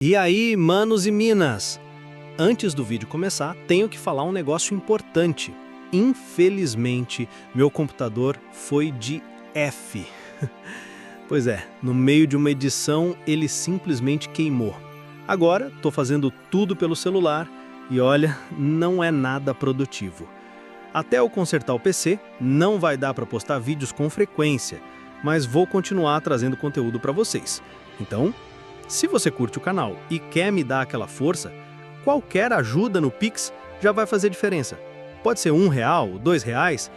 E aí, manos e minas? Antes do vídeo começar, tenho que falar um negócio importante. Infelizmente, meu computador foi de F. Pois é, no meio de uma edição, ele simplesmente queimou. Agora, tô fazendo tudo pelo celular e olha, não é nada produtivo. Até eu consertar o PC, não vai dar para postar vídeos com frequência, mas vou continuar trazendo conteúdo para vocês. Então, se você curte o canal e quer me dar aquela força, qualquer ajuda no Pix já vai fazer diferença. Pode ser R$1, R$2.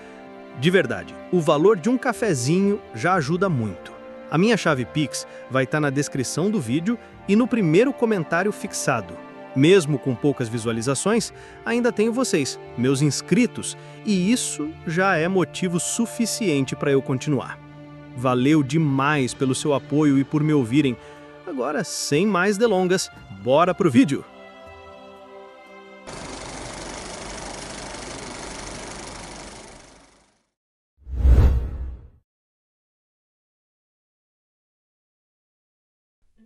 De verdade, o valor de um cafezinho já ajuda muito. A minha chave Pix vai estar na descrição do vídeo e no primeiro comentário fixado. Mesmo com poucas visualizações, ainda tenho vocês, meus inscritos, e isso já é motivo suficiente para eu continuar. Valeu demais pelo seu apoio e por me ouvirem. Agora, sem mais delongas, bora pro vídeo!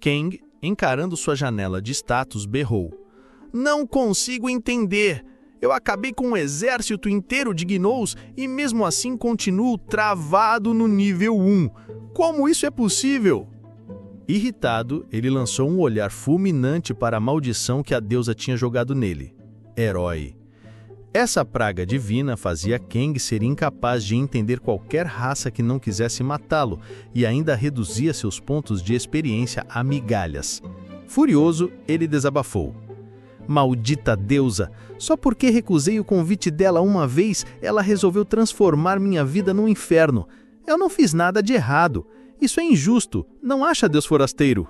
Kang, encarando sua janela de status, berrou. Não consigo entender! Eu acabei com um exército inteiro de Gnolls e mesmo assim continuo travado no nível 1. Como isso é possível? Irritado, ele lançou um olhar fulminante para a maldição que a deusa tinha jogado nele. Herói. Essa praga divina fazia Kang ser incapaz de entender qualquer raça que não quisesse matá-lo e ainda reduzia seus pontos de experiência a migalhas. Furioso, ele desabafou. Maldita deusa! Só porque recusei o convite dela uma vez, ela resolveu transformar minha vida num inferno. Eu não fiz nada de errado. Isso é injusto, não acha, Deus Forasteiro?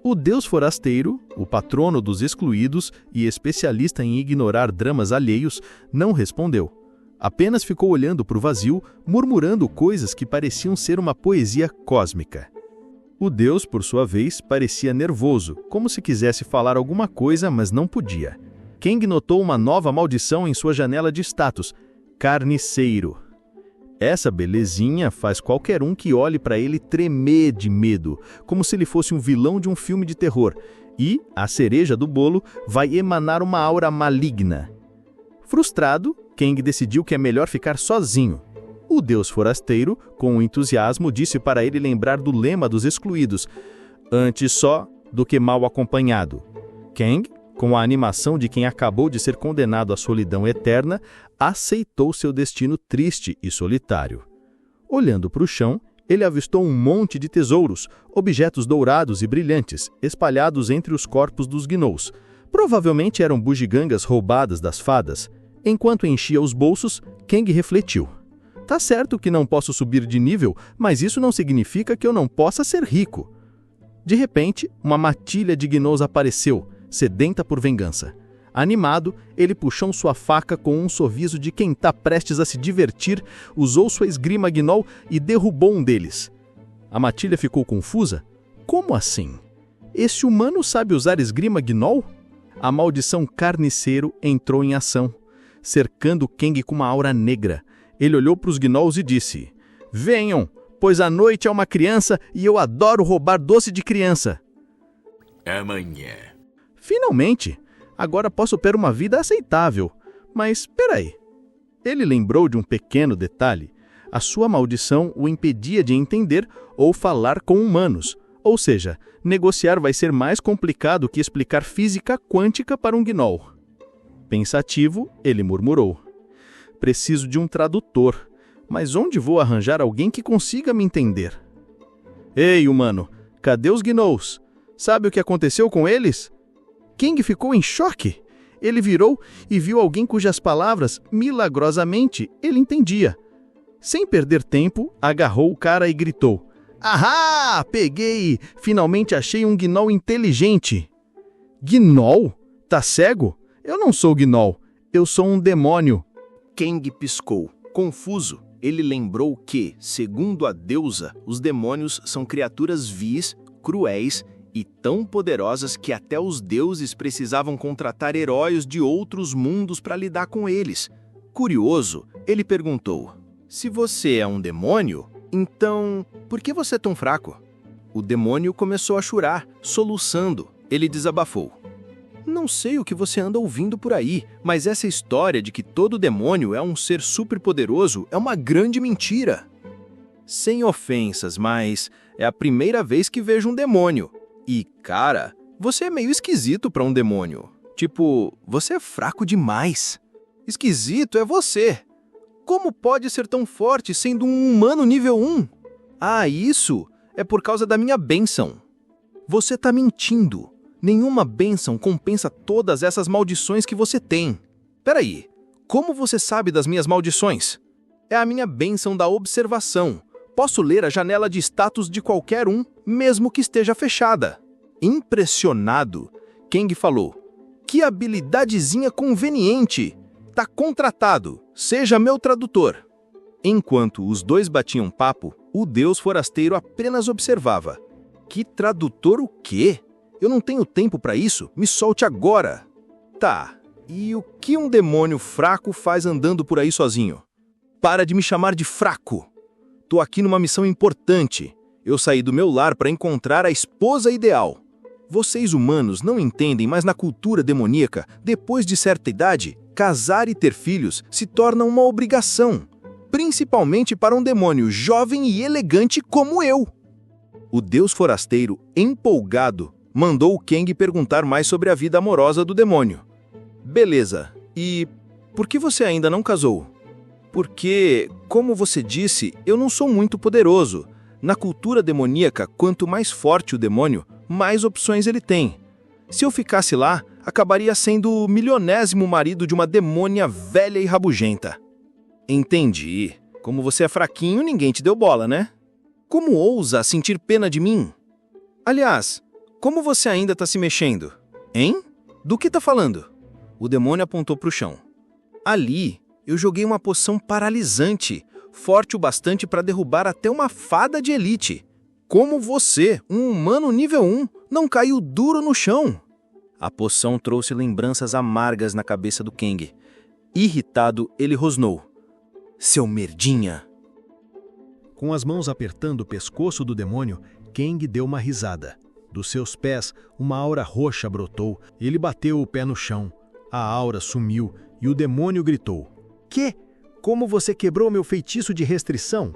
O Deus Forasteiro, o patrono dos excluídos e especialista em ignorar dramas alheios, não respondeu. Apenas ficou olhando para o vazio, murmurando coisas que pareciam ser uma poesia cósmica. O Deus, por sua vez, parecia nervoso, como se quisesse falar alguma coisa, mas não podia. Kang notou uma nova maldição em sua janela de status: Carniceiro. Essa belezinha faz qualquer um que olhe para ele tremer de medo, como se ele fosse um vilão de um filme de terror, e, a cereja do bolo, vai emanar uma aura maligna. Frustrado, Kang decidiu que é melhor ficar sozinho. O Deus Forasteiro, com entusiasmo, disse para ele lembrar do lema dos excluídos: antes só do que mal acompanhado. Kang, com a animação de quem acabou de ser condenado à solidão eterna, aceitou seu destino triste e solitário. Olhando para o chão, ele avistou um monte de tesouros, objetos dourados e brilhantes, espalhados entre os corpos dos Gnolls. Provavelmente eram bugigangas roubadas das fadas. Enquanto enchia os bolsos, Kang refletiu. Tá certo que não posso subir de nível, mas isso não significa que eu não possa ser rico. De repente, uma matilha de Gnolls apareceu, sedenta por vingança. Animado, ele puxou sua faca com um sorriso de quem está prestes a se divertir, usou sua esgrima Gnoll e derrubou um deles. A matilha ficou confusa. Como assim? Esse humano sabe usar esgrima Gnoll? A maldição Carniceiro entrou em ação, cercando Kang com uma aura negra. Ele olhou para os Gnolls e disse: venham, pois a noite é uma criança e eu adoro roubar doce de criança. Amanhã. Finalmente! Agora posso ter uma vida aceitável. Mas, peraí. Ele lembrou de um pequeno detalhe. A sua maldição o impedia de entender ou falar com humanos. Ou seja, negociar vai ser mais complicado que explicar física quântica para um Gnoll. Pensativo, ele murmurou. Preciso de um tradutor. Mas onde vou arranjar alguém que consiga me entender? Ei, humano, cadê os Gnolls? Sabe o que aconteceu com eles? Kang ficou em choque. Ele virou e viu alguém cujas palavras, milagrosamente, ele entendia. Sem perder tempo, agarrou o cara e gritou: Ahá! Peguei! Finalmente achei um Gnoll inteligente! Gnoll? Tá cego? Eu não sou Gnoll. Eu sou um demônio. Kang piscou. Confuso, ele lembrou que, segundo a deusa, os demônios são criaturas vis, cruéis e tão poderosas que até os deuses precisavam contratar heróis de outros mundos para lidar com eles. Curioso, ele perguntou: se você é um demônio, então por que você é tão fraco? O demônio começou a chorar, soluçando, Ele desabafou. Não sei o que você anda ouvindo por aí, mas essa história de que todo demônio é um ser superpoderoso é uma grande mentira. Sem ofensas, mas é a primeira vez que vejo um demônio. E, cara, você é meio esquisito para um demônio. Tipo, você é fraco demais. Esquisito é você. Como pode ser tão forte sendo um humano nível 1? Ah, isso é por causa da minha bênção. Você tá mentindo. Nenhuma bênção compensa todas essas maldições que você tem. Peraí, como você sabe das minhas maldições? É a minha bênção da observação. Posso ler a janela de status de qualquer um, mesmo que esteja fechada. Impressionado, Kang falou. Que habilidadezinha conveniente! Tá contratado, seja meu tradutor. Enquanto os dois batiam papo, o deus forasteiro apenas observava. Que tradutor o quê? Eu não tenho tempo para isso, me solte agora. Tá, e o que um demônio fraco faz andando por aí sozinho? Para de me chamar de fraco. Tô aqui numa missão importante. Eu saí do meu lar para encontrar a esposa ideal. Vocês humanos não entendem, mas na cultura demoníaca, depois de certa idade, casar e ter filhos se torna uma obrigação. Principalmente para um demônio jovem e elegante como eu. O deus forasteiro, empolgado, mandou o Kang perguntar mais sobre a vida amorosa do demônio. Beleza, e por que você ainda não casou? Porque, como você disse, eu não sou muito poderoso. Na cultura demoníaca, quanto mais forte o demônio, mais opções ele tem. Se eu ficasse lá, acabaria sendo o milionésimo marido de uma demônia velha e rabugenta. Entendi. Como você é fraquinho, ninguém te deu bola, né? Como ousa sentir pena de mim? Aliás, como você ainda tá se mexendo? Hein? Do que tá falando? O demônio apontou pro chão. Ali, eu joguei uma poção paralisante, forte o bastante para derrubar até uma fada de elite. Como você, um humano nível 1, não caiu duro no chão? A poção trouxe lembranças amargas na cabeça do Kang. Irritado, ele rosnou. Seu merdinha! Com as mãos apertando o pescoço do demônio, Kang deu uma risada. Dos seus pés, uma aura roxa brotou. Ele bateu o pé no chão. A aura sumiu e o demônio gritou. Que? Como você quebrou meu feitiço de restrição?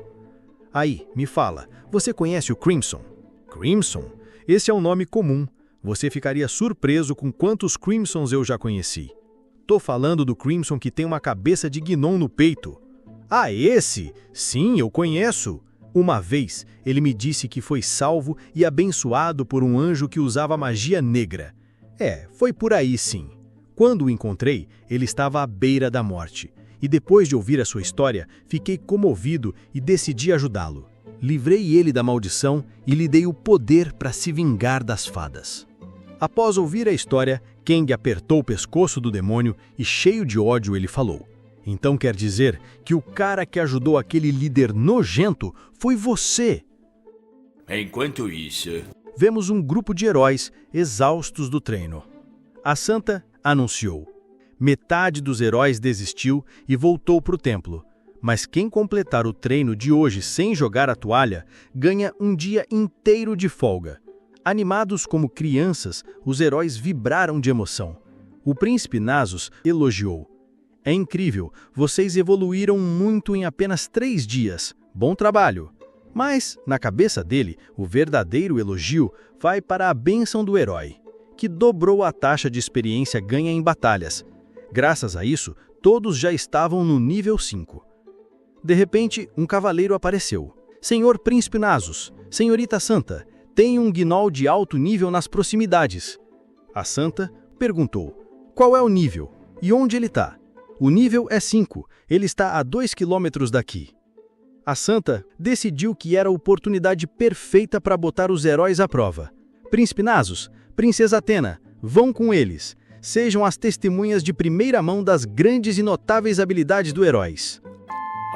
Aí, me fala, você conhece o Crimson? Crimson? Esse é um nome comum. Você ficaria surpreso com quantos Crimsons eu já conheci. Tô falando do Crimson que tem uma cabeça de Gnom no peito. Ah, esse? Sim, eu conheço. Uma vez, ele me disse que foi salvo e abençoado por um anjo que usava magia negra. Foi por aí sim. Quando o encontrei, ele estava à beira da morte. E depois de ouvir a sua história, fiquei comovido e decidi ajudá-lo. Livrei ele da maldição e lhe dei o poder para se vingar das fadas. Após ouvir a história, Kang apertou o pescoço do demônio e, cheio de ódio, ele falou. Então quer dizer que o cara que ajudou aquele líder nojento foi você. Enquanto isso, Vemos um grupo de heróis exaustos do treino. A Santa anunciou. Metade dos heróis desistiu e voltou para o templo. Mas quem completar o treino de hoje sem jogar a toalha, ganha um dia inteiro de folga. Animados como crianças, os heróis vibraram de emoção. O príncipe Nasus elogiou. É incrível, vocês evoluíram muito em apenas 3 dias. Bom trabalho! Mas, na cabeça dele, o verdadeiro elogio vai para a bênção do herói, que dobrou a taxa de experiência ganha em batalhas. Graças a isso, todos já estavam no nível 5. De repente, um cavaleiro apareceu. Senhor Príncipe Nasus, Senhorita Santa, tem um Gnoll de alto nível nas proximidades. A Santa perguntou, qual é o nível e onde ele está? O nível é 5, ele está a 2 quilômetros daqui. A Santa decidiu que era a oportunidade perfeita para botar os heróis à prova. Príncipe Nasus, Princesa Athena, vão com eles. Sejam as testemunhas de primeira mão das grandes e notáveis habilidades do heróis.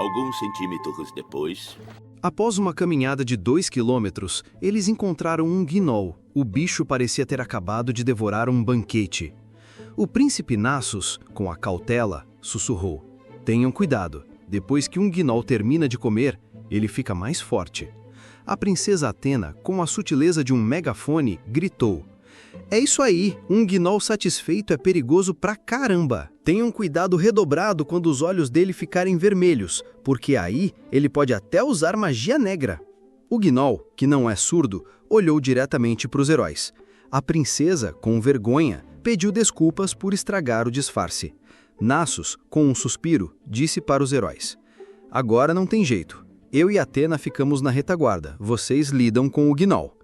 alguns centímetros depois... Após uma caminhada de 2 quilômetros, eles encontraram um Gnoll. O bicho parecia ter acabado de devorar um banquete. O príncipe Nasus, com a cautela, sussurrou. Tenham cuidado. Depois que um Gnoll termina de comer, ele fica mais forte. A princesa Athena, com a sutileza de um megafone, gritou. É isso aí, um Gnoll satisfeito é perigoso pra caramba. Tenham cuidado redobrado quando os olhos dele ficarem vermelhos, porque aí ele pode até usar magia negra. O Gnoll, que não é surdo, olhou diretamente para os heróis. A princesa, com vergonha, pediu desculpas por estragar o disfarce. Naxos, com um suspiro, disse para os heróis: agora não tem jeito. Eu e Athena ficamos na retaguarda, vocês lidam com o Gnoll.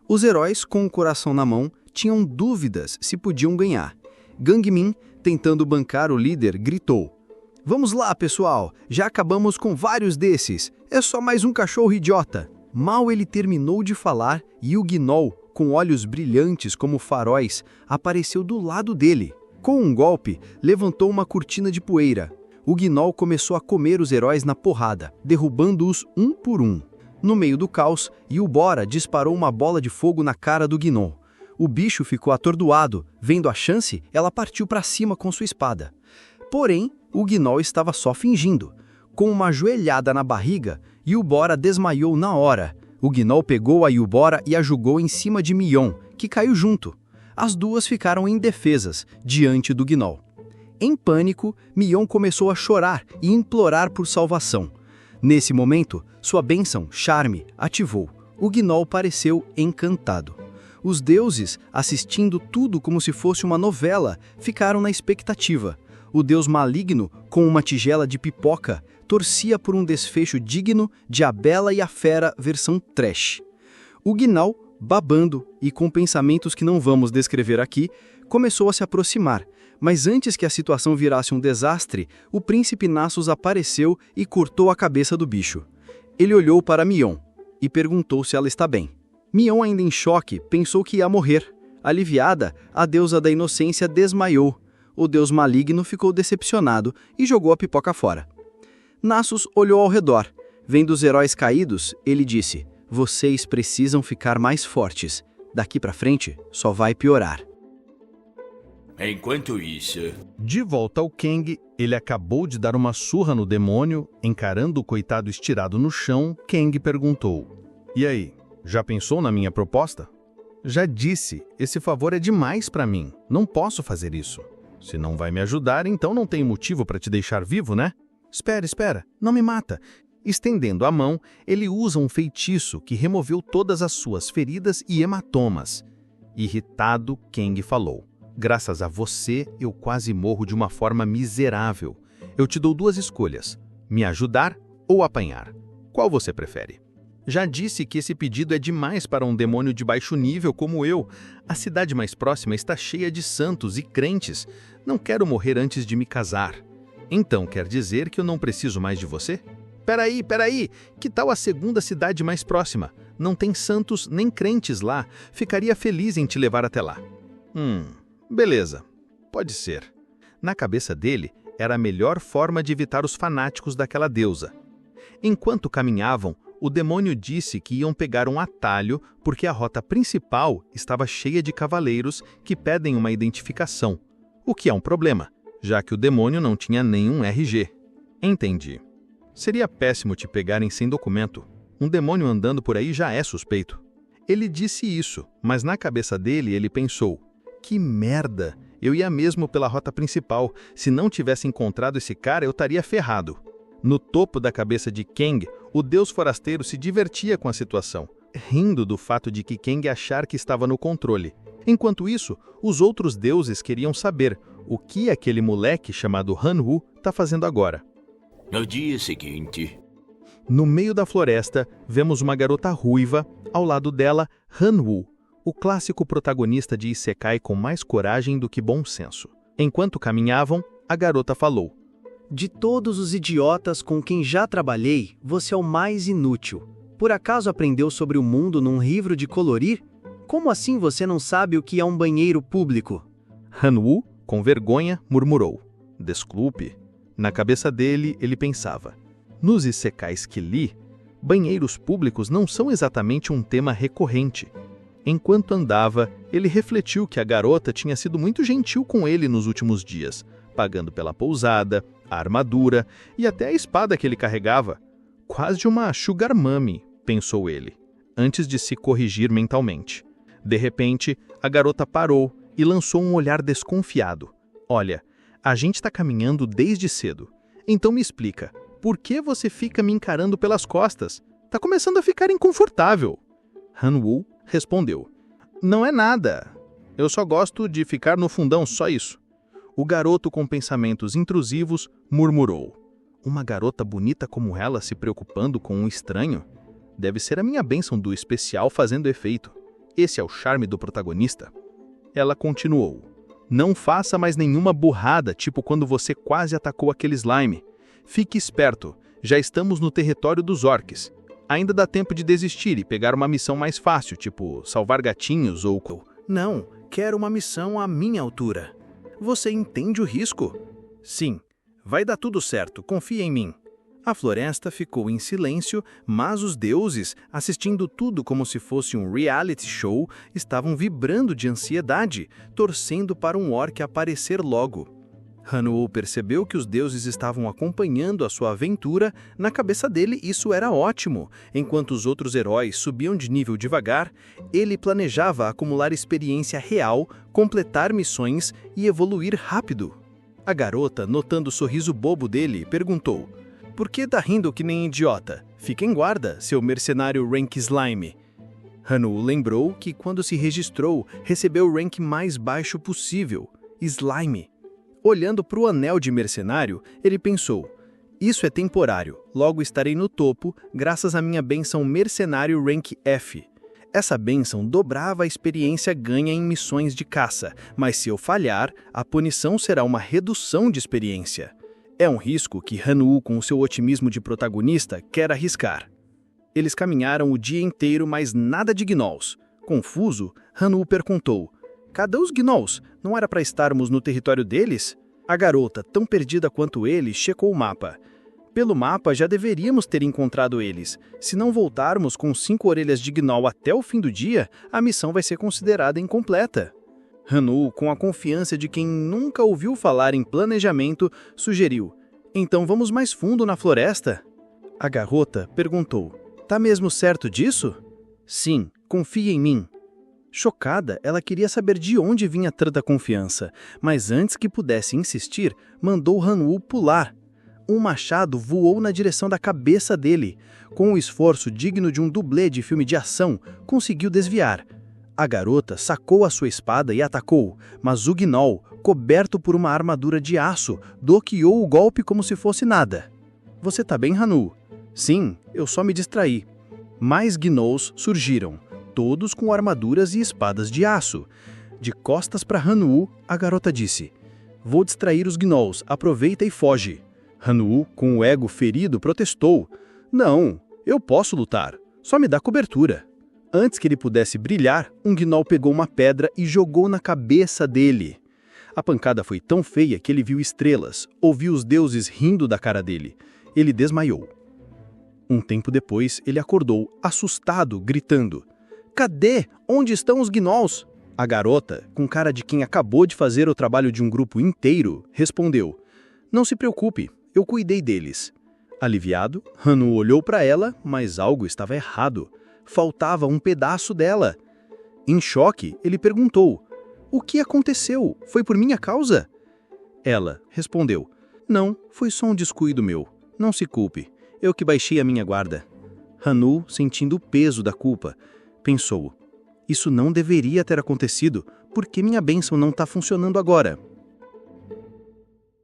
Os heróis, com o coração na mão, tinham dúvidas se podiam ganhar. Gangmin, tentando bancar o líder, gritou: vamos lá, pessoal, já acabamos com vários desses, é só mais um cachorro idiota. Mal ele terminou de falar e o Gnoll, com olhos brilhantes como faróis, apareceu do lado dele. Com um golpe, levantou uma cortina de poeira. O Gnoll começou a comer os heróis na porrada, derrubando-os um por um. No meio do caos, Yubora disparou uma bola de fogo na cara do Gnoll. O bicho ficou atordoado. Vendo a chance, ela partiu para cima com sua espada. Porém, o Gnoll estava só fingindo. Com uma joelhada na barriga, Yubora desmaiou na hora. O Gnoll pegou a Yubora e a jogou em cima de Mion, que caiu junto. As duas ficaram indefesas diante do Gnoll. Em pânico, Mion começou a chorar e implorar por salvação. Nesse momento, sua bênção, Charme, ativou. O Gnoll pareceu encantado. Os deuses, assistindo tudo como se fosse uma novela, ficaram na expectativa. O deus maligno, com uma tigela de pipoca, torcia por um desfecho digno de A Bela e a Fera versão trash. O Gnoll, babando e com pensamentos que não vamos descrever aqui, começou a se aproximar, mas antes que a situação virasse um desastre, o príncipe Naxos apareceu e cortou a cabeça do bicho. Ele olhou para Mion e perguntou se ela está bem. Mion, ainda em choque, pensou que ia morrer. Aliviada, a deusa da inocência desmaiou. O deus maligno ficou decepcionado e jogou a pipoca fora. Naxos olhou ao redor. Vendo os heróis caídos, ele disse: vocês precisam ficar mais fortes. Daqui pra frente, só vai piorar. Enquanto isso... De volta ao Kang, ele acabou de dar uma surra no demônio. Encarando o coitado estirado no chão, Kang perguntou: e aí, já pensou na minha proposta? Já disse, esse favor é demais pra mim. Não posso fazer isso. Se não vai me ajudar, então não tem motivo para te deixar vivo, né? Espera, não me mata. Estendendo a mão, ele usa um feitiço que removeu todas as suas feridas e hematomas. Irritado, Kang falou: graças a você, eu quase morro de uma forma miserável. Eu te dou duas escolhas: me ajudar ou apanhar. Qual você prefere? Já disse que esse pedido é demais para um demônio de baixo nível como eu. A cidade mais próxima está cheia de santos e crentes. Não quero morrer antes de me casar. Então quer dizer que eu não preciso mais de você? Peraí, que tal a segunda cidade mais próxima? Não tem santos nem crentes lá. Ficaria feliz em te levar até lá. Beleza, pode ser. Na cabeça dele, era a melhor forma de evitar os fanáticos daquela deusa. Enquanto caminhavam, o demônio disse que iam pegar um atalho porque a rota principal estava cheia de cavaleiros que pedem uma identificação, o que é um problema, já que o demônio não tinha nenhum RG. Entendi. Seria péssimo te pegarem sem documento. Um demônio andando por aí já é suspeito. Ele disse isso, mas na cabeça dele ele pensou: que merda, eu ia mesmo pela rota principal. Se não tivesse encontrado esse cara, eu estaria ferrado. No topo da cabeça de Kang, o deus forasteiro se divertia com a situação, rindo do fato de que Kang achar que estava no controle. Enquanto isso, os outros deuses queriam saber o que aquele moleque chamado Han-Wu está fazendo agora. No dia seguinte... No meio da floresta, vemos uma garota ruiva, ao lado dela, Han-Wu, o clássico protagonista de Isekai com mais coragem do que bom senso. Enquanto caminhavam, a garota falou: de todos os idiotas com quem já trabalhei, você é o mais inútil. Por acaso aprendeu sobre o mundo num livro de colorir? Como assim você não sabe o que é um banheiro público? Han-Wu, com vergonha, murmurou: desculpe. Na cabeça dele, ele pensava: nos isekais que li, banheiros públicos não são exatamente um tema recorrente. Enquanto andava, ele refletiu que a garota tinha sido muito gentil com ele nos últimos dias, pagando pela pousada, a armadura e até a espada que ele carregava. Quase uma sugar mummy, pensou ele, antes de se corrigir mentalmente. De repente, a garota parou e lançou um olhar desconfiado. Olha, a gente está caminhando desde cedo. Então me explica, por que você fica me encarando pelas costas? Tá começando a ficar inconfortável. Han-woo respondeu. Não é nada. Eu só gosto de ficar no fundão, só isso. O garoto com pensamentos intrusivos murmurou. Uma garota bonita como ela se preocupando com um estranho? Deve ser a minha bênção do especial fazendo efeito. Esse é o charme do protagonista. Ela continuou. Não faça mais nenhuma burrada, tipo quando você quase atacou aquele slime. Fique esperto, já estamos no território dos orcs. Ainda dá tempo de desistir e pegar uma missão mais fácil, tipo salvar gatinhos ou... Não, quero uma missão à minha altura. Você entende o risco? Sim, vai dar tudo certo, confia em mim. A floresta ficou em silêncio, mas os deuses, assistindo tudo como se fosse um reality show, estavam vibrando de ansiedade, torcendo para um orc aparecer logo. Han-woo percebeu que os deuses estavam acompanhando a sua aventura. Na cabeça dele isso era ótimo. Enquanto os outros heróis subiam de nível devagar, ele planejava acumular experiência real, completar missões e evoluir rápido. A garota, notando o sorriso bobo dele, perguntou: por que tá rindo que nem idiota? Fica em guarda, seu mercenário rank slime. Han-woo lembrou que quando se registrou, recebeu o rank mais baixo possível, slime. Olhando para o anel de mercenário, ele pensou: isso é temporário, logo estarei no topo graças à minha bênção mercenário rank F. Essa bênção dobrava a experiência ganha em missões de caça, mas se eu falhar, a punição será uma redução de experiência. É um risco que Han-woo, com o seu otimismo de protagonista, quer arriscar. Eles caminharam o dia inteiro, mas nada de gnolls. Confuso, Han-woo perguntou: cadê os gnolls? Não era para estarmos no território deles? A garota, tão perdida quanto ele, checou o mapa. Pelo mapa, já deveríamos ter encontrado eles. Se não voltarmos com 5 orelhas de gnoll até o fim do dia, a missão vai ser considerada incompleta. Han-woo, com a confiança de quem nunca ouviu falar em planejamento, sugeriu: então vamos mais fundo na floresta? A garota perguntou: tá mesmo certo disso? Sim, confia em mim. Chocada, ela queria saber de onde vinha tanta confiança, mas antes que pudesse insistir, mandou Han-woo pular. Um machado voou na direção da cabeça dele. Com um esforço digno de um dublê de filme de ação, conseguiu desviar. A garota sacou a sua espada e atacou, mas o gnoll, coberto por uma armadura de aço, bloqueou o golpe como se fosse nada. Você tá bem, Han-woo? Sim, eu só me distraí. Mais gnolls surgiram, todos com armaduras e espadas de aço. De costas para Han-woo, a garota disse: vou distrair os gnolls, aproveita e foge. Han-woo, com o ego ferido, protestou: não, eu posso lutar, só me dá cobertura. Antes que ele pudesse brilhar, um gnoll pegou uma pedra e jogou na cabeça dele. A pancada foi tão feia que ele viu estrelas, ouviu os deuses rindo da cara dele. Ele desmaiou. Um tempo depois, ele acordou, assustado, gritando: cadê? Onde estão os gnolls? A garota, com cara de quem acabou de fazer o trabalho de um grupo inteiro, respondeu: não se preocupe, eu cuidei deles. Aliviado, Han-woo olhou para ela, mas algo estava errado. Faltava um pedaço dela. Em choque, ele perguntou: o que aconteceu? Foi por minha causa? Ela respondeu: não, foi só um descuido meu. Não se culpe, eu que baixei a minha guarda. Han-woo, sentindo o peso da culpa, pensou: isso não deveria ter acontecido, porque minha bênção não está funcionando agora.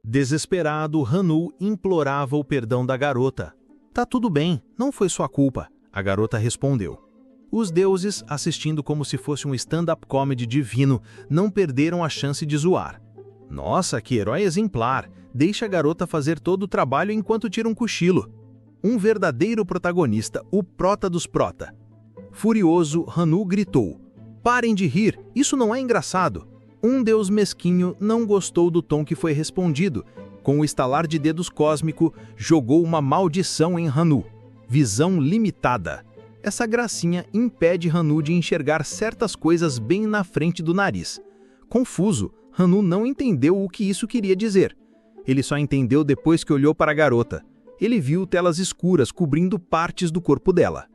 Desesperado, Han-woo implorava o perdão da garota. Tá tudo bem, não foi sua culpa, a garota respondeu. Os deuses, assistindo como se fosse um stand-up comedy divino, não perderam a chance de zoar. Nossa, que herói exemplar! Deixa a garota fazer todo o trabalho enquanto tira um cochilo. Um verdadeiro protagonista, o prota dos prota. Furioso, Han-woo gritou: parem de rir, isso não é engraçado. Um deus mesquinho não gostou do tom que foi respondido. Com o estalar de dedos cósmico, jogou uma maldição em Han-woo. Visão limitada. Essa gracinha impede Han-woo de enxergar certas coisas bem na frente do nariz. Confuso, Han-woo não entendeu o que isso queria dizer. Ele só entendeu depois que olhou para a garota. Ele viu telas escuras cobrindo partes do corpo dela.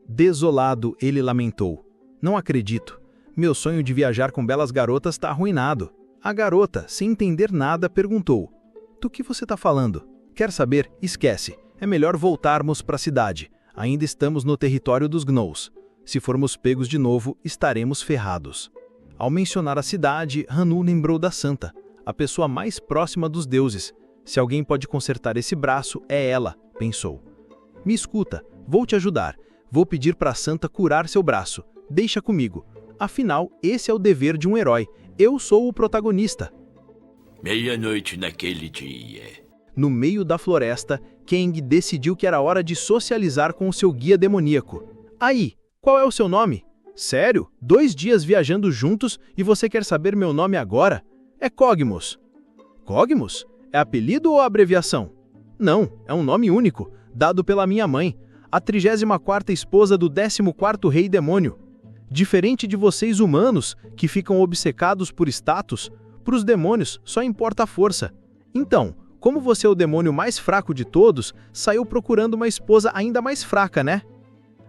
Desolado, ele lamentou: não acredito. Meu sonho de viajar com belas garotas está arruinado. A garota, sem entender nada, perguntou: Do que você está falando? Quer saber? Esquece. É melhor voltarmos para a cidade. Ainda estamos no território dos Gnolls. Se formos pegos de novo, estaremos ferrados. Ao mencionar a cidade, Hanu lembrou da Santa, a pessoa mais próxima dos deuses. Se alguém pode consertar esse braço, é ela, pensou. Me escuta, vou te ajudar. Vou pedir para a Santa curar seu braço. Deixa comigo. Afinal, esse é o dever de um herói. Eu sou o protagonista. Meia-noite naquele dia. No meio da floresta, Kang decidiu que era hora de socializar com o seu guia demoníaco. Aí, qual é o seu nome? Sério? 2 dias viajando juntos e você quer saber meu nome agora? É Cogmus. Cogmus? É apelido ou abreviação? Não, é um nome único, dado pela minha mãe, a 34ª esposa do 14º rei demônio. Diferente de vocês humanos, que ficam obcecados por status, para os demônios só importa a força. Então, como você é o demônio mais fraco de todos, saiu procurando uma esposa ainda mais fraca, né?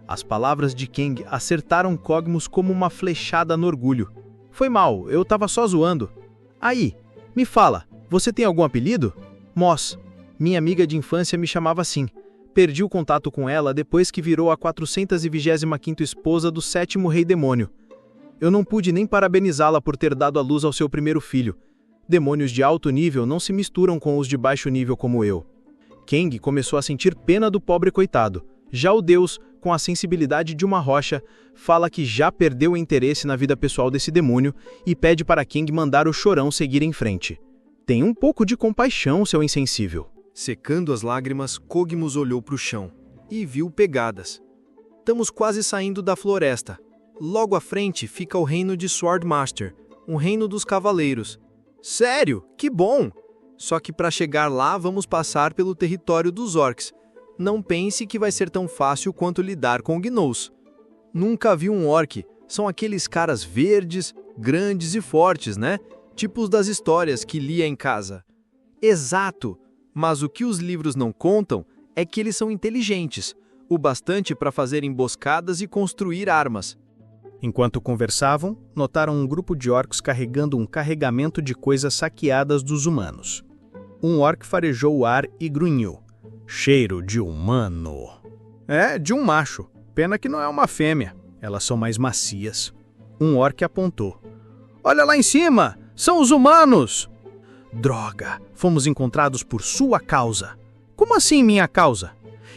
As palavras de Kang acertaram Cogmus como uma flechada no orgulho. Foi mal, eu tava só zoando. Aí, me fala, você tem algum apelido? Moss. Minha amiga de infância me chamava assim. Perdi o contato com ela depois que virou a 425ª esposa do 7º rei demônio. Eu não pude nem parabenizá-la por ter dado à luz ao seu primeiro filho. Demônios de alto nível não se misturam com os de baixo nível como eu. Kang começou a sentir pena do pobre coitado. Já o deus, com a sensibilidade de uma rocha, fala que já perdeu o interesse na vida pessoal desse demônio e pede para Kang mandar o chorão seguir em frente. Tem um pouco de compaixão, seu insensível. Secando as lágrimas, Cogmus olhou para o chão e viu pegadas. Estamos quase saindo da floresta. Logo à frente fica o reino de Swordmaster, um reino dos cavaleiros. Sério? Que bom! Só que para chegar lá vamos passar pelo território dos orcs. Não pense que vai ser tão fácil quanto lidar com gnolls. Nunca vi um orc. São aqueles caras verdes, grandes e fortes, né? Tipos das histórias que lia em casa. Exato! Mas o que os livros não contam é que eles são inteligentes, o bastante para fazer emboscadas e construir armas. Enquanto conversavam, notaram um grupo de orcs carregando um carregamento de coisas saqueadas dos humanos. Um orc farejou o ar e grunhiu. Cheiro de humano. É, de um macho. Pena que não é uma fêmea. Elas são mais macias. Um orc apontou. Olha lá em cima! São os humanos! Droga! Fomos encontrados por sua causa. Como assim minha causa?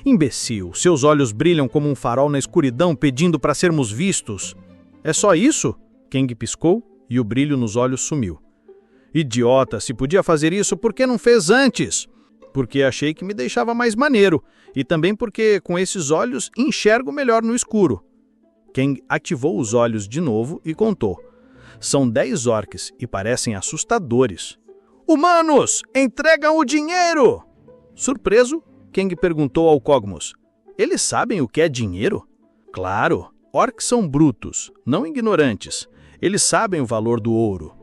Imbecil, seus olhos brilham como um farol na escuridão pedindo para sermos vistos. É só isso? Kang piscou e o brilho nos olhos sumiu. Idiota, se podia fazer isso, por que não fez antes? Porque achei que me deixava mais maneiro, e também porque, com esses olhos, enxergo melhor no escuro. Kang ativou os olhos de novo e contou. São 10 orcs e parecem assustadores. Humanos, entregam o dinheiro! Surpreso, Kang perguntou ao Cogmus. Eles sabem o que é dinheiro? Claro, orcs são brutos, não ignorantes. Eles sabem o valor do ouro.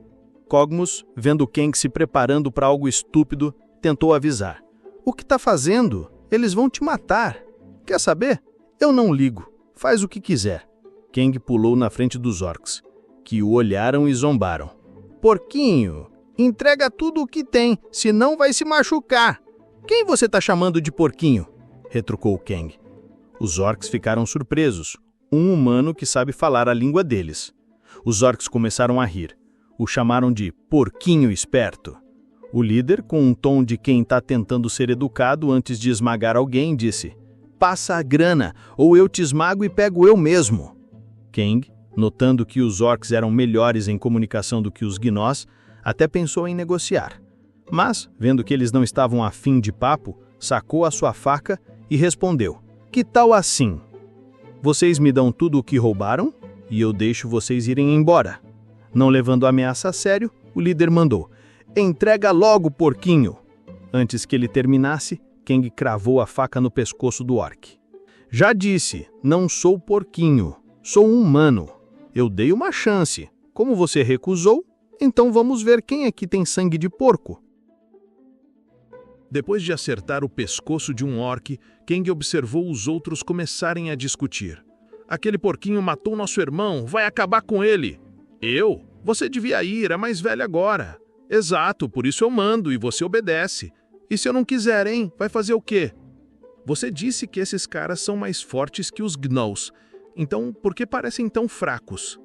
Cogmus, vendo Kang se preparando para algo estúpido, tentou avisar. O que está fazendo? Eles vão te matar. Quer saber? Eu não ligo. Faz o que quiser. Kang pulou na frente dos orcs, que o olharam e zombaram. Porquinho, entrega tudo o que tem, senão vai se machucar. Quem você está chamando de porquinho? Retrucou Kang. Os orcs ficaram surpresos. Um humano que sabe falar a língua deles. Os orcs começaram a rir. O chamaram de porquinho esperto. O líder, com um tom de quem está tentando ser educado antes de esmagar alguém, disse: Passa a grana, ou eu te esmago e pego eu mesmo. Kang, notando que os orcs eram melhores em comunicação do que os gnós, até pensou em negociar. Mas, vendo que eles não estavam a fim de papo, sacou a sua faca e respondeu: Que tal assim? Vocês me dão tudo o que roubaram e eu deixo vocês irem embora. Não levando a ameaça a sério, o líder mandou: Entrega logo, porquinho! Antes que ele terminasse, Kang cravou a faca no pescoço do orc. Já disse, não sou porquinho, sou um humano. Eu dei uma chance. Como você recusou, então vamos ver quem aqui tem sangue de porco. Depois de acertar o pescoço de um orc, Kang observou os outros começarem a discutir. Aquele porquinho matou nosso irmão, vai acabar com ele. Eu? Você devia ir, é mais velha agora. Exato, por isso eu mando e você obedece. E se eu não quiser, hein? Vai fazer o quê? Você disse que esses caras são mais fortes que os Gnolls. Então, por que parecem tão fracos?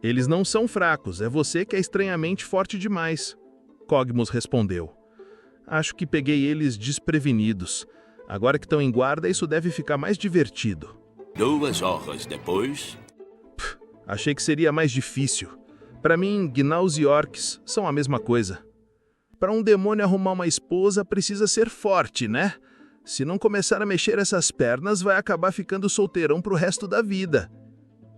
Eles não são fracos, é você que é estranhamente forte demais. Cogmus respondeu. Acho que peguei eles desprevenidos. Agora que estão em guarda, isso deve ficar mais divertido. 2 horas depois... Achei que seria mais difícil. Para mim, Gnolls e Orcs são a mesma coisa. Para um demônio arrumar uma esposa, precisa ser forte, né? Se não começar a mexer essas pernas, vai acabar ficando solteirão pro resto da vida.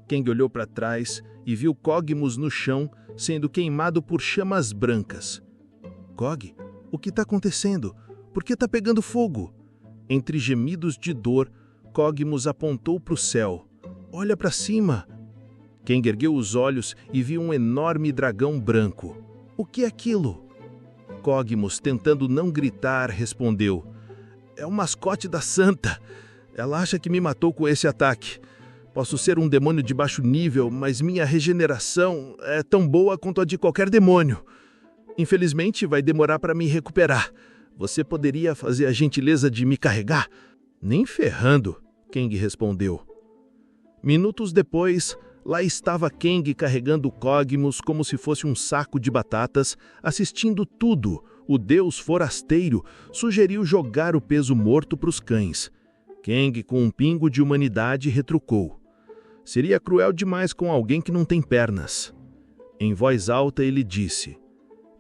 Kang olhou para trás e viu Cogmus no chão, sendo queimado por chamas brancas. Cog, o que está acontecendo? Por que está pegando fogo? Entre gemidos de dor, Cogmus apontou para o céu. Olha para cima! Kang ergueu os olhos e viu um enorme dragão branco. O que é aquilo? Cogmus, tentando não gritar, respondeu. É o mascote da Santa. Ela acha que me matou com esse ataque. Posso ser um demônio de baixo nível, mas minha regeneração é tão boa quanto a de qualquer demônio. Infelizmente, vai demorar para me recuperar. Você poderia fazer a gentileza de me carregar? Nem ferrando, Kang respondeu. Minutos depois, lá estava Kang carregando Cogmus como se fosse um saco de batatas, assistindo tudo. O deus forasteiro sugeriu jogar o peso morto para os cães. Kang, com um pingo de humanidade, retrucou. Seria cruel demais com alguém que não tem pernas. Em voz alta, ele disse.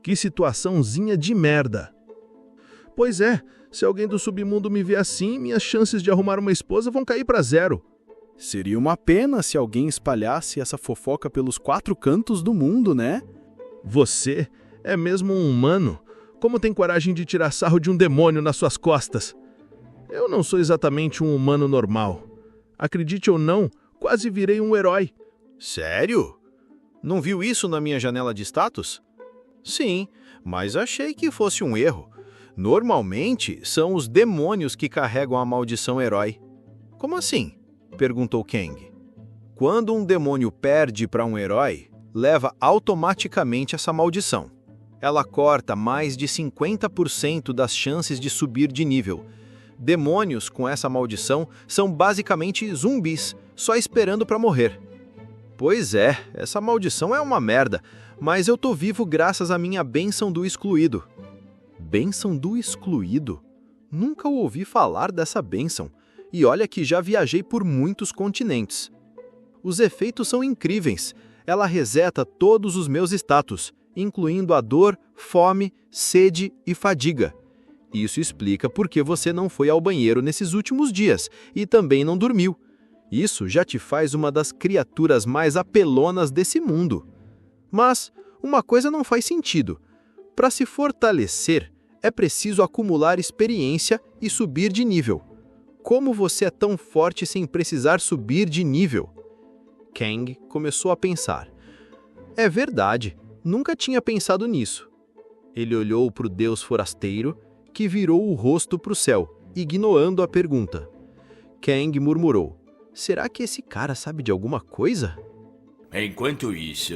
Que situaçãozinha de merda. Pois é, se alguém do submundo me ver assim, minhas chances de arrumar uma esposa vão cair para 0. Seria uma pena se alguém espalhasse essa fofoca pelos 4 cantos do mundo, né? Você é mesmo um humano? Como tem coragem de tirar sarro de um demônio nas suas costas? Eu não sou exatamente um humano normal. Acredite ou não, quase virei um herói. Sério? Não viu isso na minha janela de status? Sim, mas achei que fosse um erro. Normalmente, são os demônios que carregam a maldição herói. Como assim? Perguntou Kang. Quando um demônio perde para um herói, leva automaticamente essa maldição. Ela corta mais de 50% das chances de subir de nível. Demônios com essa maldição são basicamente zumbis, só esperando para morrer. Pois é, essa maldição é uma merda, mas eu tô vivo graças à minha bênção do excluído. Bênção do excluído? Nunca ouvi falar dessa bênção. E olha que já viajei por muitos continentes. Os efeitos são incríveis. Ela reseta todos os meus status, incluindo a dor, fome, sede e fadiga. Isso explica por que você não foi ao banheiro nesses últimos dias e também não dormiu. Isso já te faz uma das criaturas mais apelonas desse mundo. Mas uma coisa não faz sentido. Para se fortalecer, é preciso acumular experiência e subir de nível. Como você é tão forte sem precisar subir de nível? Kang começou a pensar. É verdade, nunca tinha pensado nisso. Ele olhou para o deus forasteiro, que virou o rosto para o céu, ignorando a pergunta. Kang murmurou. Será que esse cara sabe de alguma coisa? Enquanto isso...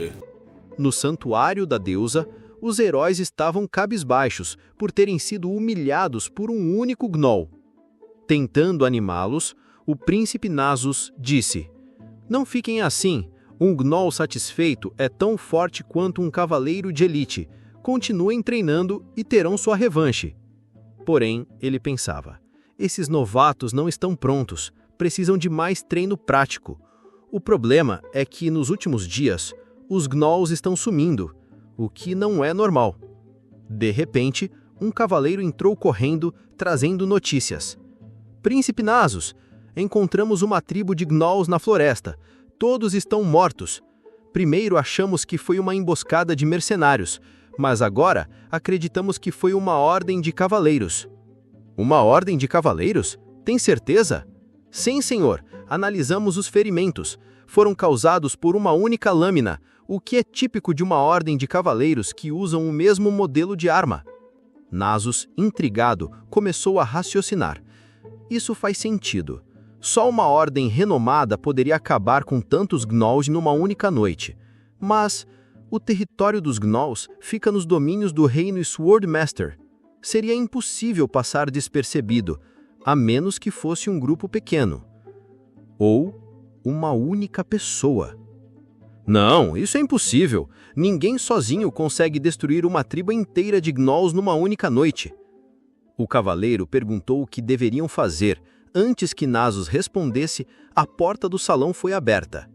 No santuário da deusa, os heróis estavam cabisbaixos por terem sido humilhados por um único Gnoll. Tentando animá-los, o príncipe Nasus disse: Não fiquem assim, um Gnoll satisfeito é tão forte quanto um cavaleiro de elite. Continuem treinando e terão sua revanche. Porém, ele pensava, esses novatos não estão prontos, precisam de mais treino prático. O problema é que nos últimos dias, os Gnolls estão sumindo, o que não é normal. De repente, um cavaleiro entrou correndo, trazendo notícias. Príncipe Nasus, encontramos uma tribo de Gnolls na floresta. Todos estão mortos. Primeiro achamos que foi uma emboscada de mercenários, mas agora acreditamos que foi uma ordem de cavaleiros. Uma ordem de cavaleiros? Tem certeza? Sim, senhor. Analisamos os ferimentos. Foram causados por uma única lâmina, o que é típico de uma ordem de cavaleiros que usam o mesmo modelo de arma. Nasus, intrigado, começou a raciocinar. Isso faz sentido. Só uma ordem renomada poderia acabar com tantos Gnolls numa única noite. Mas O território dos Gnolls fica nos domínios do reino Swordmaster. Seria impossível passar despercebido, a menos que fosse um grupo pequeno. Ou uma única pessoa. Não, isso é impossível. Ninguém sozinho consegue destruir uma tribo inteira de Gnolls numa única noite. O cavaleiro perguntou o que deveriam fazer. Antes que Nasus respondesse, a porta do salão foi aberta.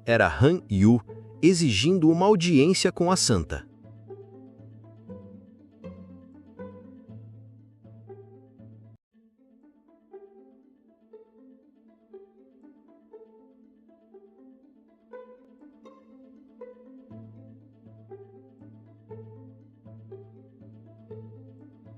Era Han Yu, exigindo uma audiência com a santa.